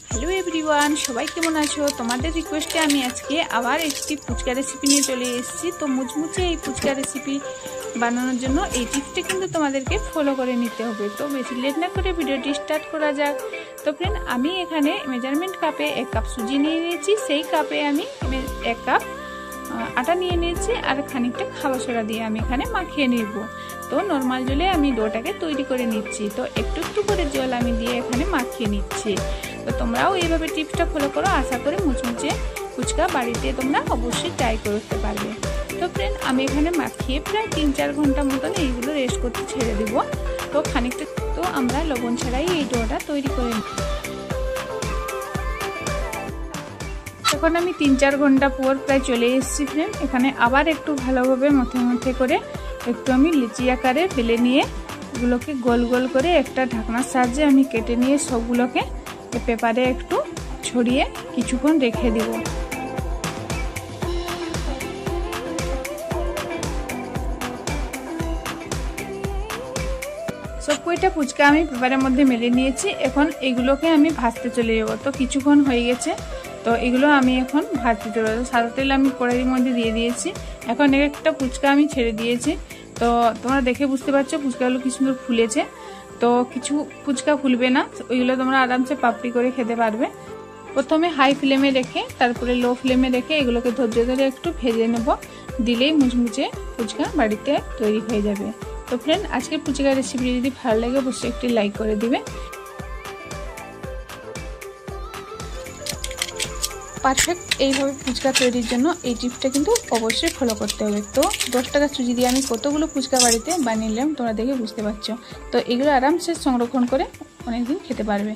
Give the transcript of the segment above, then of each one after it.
Hello everyone सबाई केमन आछो तोमादेर रिक्वेस्टे आमी आजके आबार एकटी फुचका रेसिपि निये चले एसेछि। तो मुचमुचे এই ফুচকা রেসিপি বানানোর জন্য এই টিপসটা কিন্তু তোমাদেরকে ফলো করে নিতে হবে। তো বেশি লেট না করে ভিডিওটি স্টার্ট করা যাক। তো फ्रेंड আমি এখানে মেজারমেন্ট কাপে 1 কাপ সুজি নিয়ে নিয়েছি, সেই কাপে আমি 1 কাপ आटा নিয়ে নিয়েছি আর খানিকটা খাবার সোডা দিয়ে আমি এখানে মাখিয়ে নিব। তো নরমাল জলে আমি ডোটাকে তৈরি করে নিচ্ছি। তো একটু একটু করে জল আমি দিয়ে এখানে মাখিয়ে নিচ্ছি। তো তোমরাও এইভাবে টিপসটা ফলো করো, আশা করি মুচমুচে ফুচকা বাড়িতে তোমরা অবশ্যই ট্রাই করতে পারবে। তো फ्रेंड আমি এখানে মাখিয়ে প্রায় 3-4 ঘন্টা মতন এইগুলো রেস্ট করতে ছেড়ে দিব। তো খানিকটা তো আমরা লবণ ছাড়াই এই ডোটা তৈরি করে নিই। এখন আমি 3-4 ঘন্টা পর প্রায় চলে এসেছি फ्रेंड। এখানে আবার একটু ভালোভাবে মধ্যে মধ্যে করে একটু আমি লিচি আকারে বেলে নিয়ে এগুলোকে গোল গোল করে একটা ঢাকনার সাহায্যে আমি কেটে নিয়ে সবগুলোকে পেপারে একটু ছড়িয়ে কিছুক্ষণ রেখে দিব। সব কয়টা ফুচকা আমি পেপারের মধ্যে মেলে নিয়েছি। এখন এগুলোকে আমি ভাজতে চলে যাব। তো কিছুক্ষণ হয়ে গেছে, তো এগুলো আমি এখন ভাজতে চলে যাব। সাদা তেল আমি কড়াইয়ের মধ্যে দিয়ে দিয়েছি। এখন একটা ফুচকা আমি ছেড়ে দিয়েছি। তো তোমরা দেখে বুঝতে পারছো ফুচকাগুলো কি সুন্দর ফুলেছে। তো কিছু ফুচকা ফুলবে না, ওইগুলো তোমরা আরামসে পাপড়ি করে খেতে পারবে। প্রথমে হাই ফ্লেমে রেখে তারপরে লো ফ্লেমে রেখে এগুলোকে ধৈর্য ধরে একটু ভেজে নেব, দিলেই মুচমুচে ফুচকা বাড়িতে তৈরি হয়ে যাবে। তো फ्रेंड আজকে ফুচকা রেসিপি যদি ভালো লাগে অবশ্যই একটি লাইক করে দিবে। পারফেক্ট এইভাবে ফুচকা তৈরির জন্য এই টিপসটা কিন্তু অবশ্যই ফলো করতে হবে। তো 10 টাকা সুজি দিয়ে আমি কতগুলো ফুচকা বাড়িতে বানিয়ে নিলাম তোমরা দেখে বুঝতে পারছো। তো এগুলো আরামসে সংরক্ষণ করে অনেকদিন খেতে পারবে।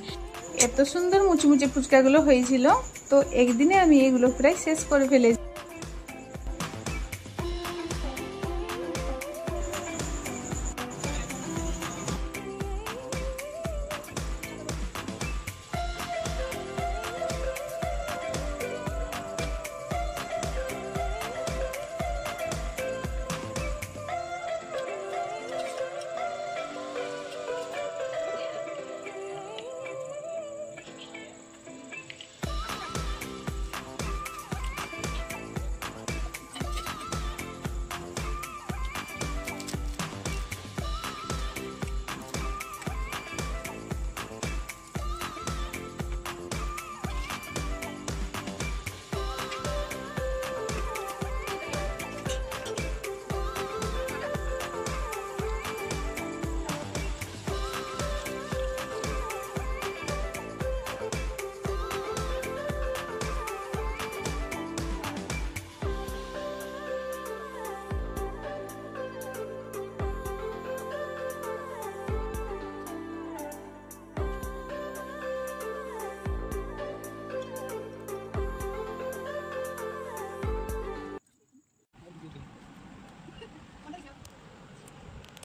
এত সুন্দর মুচমুচে ফুচকাগুলো হয়েছিল, তো একদিনে আমি এগুলো প্রায় শেষ করে ফেলেছি।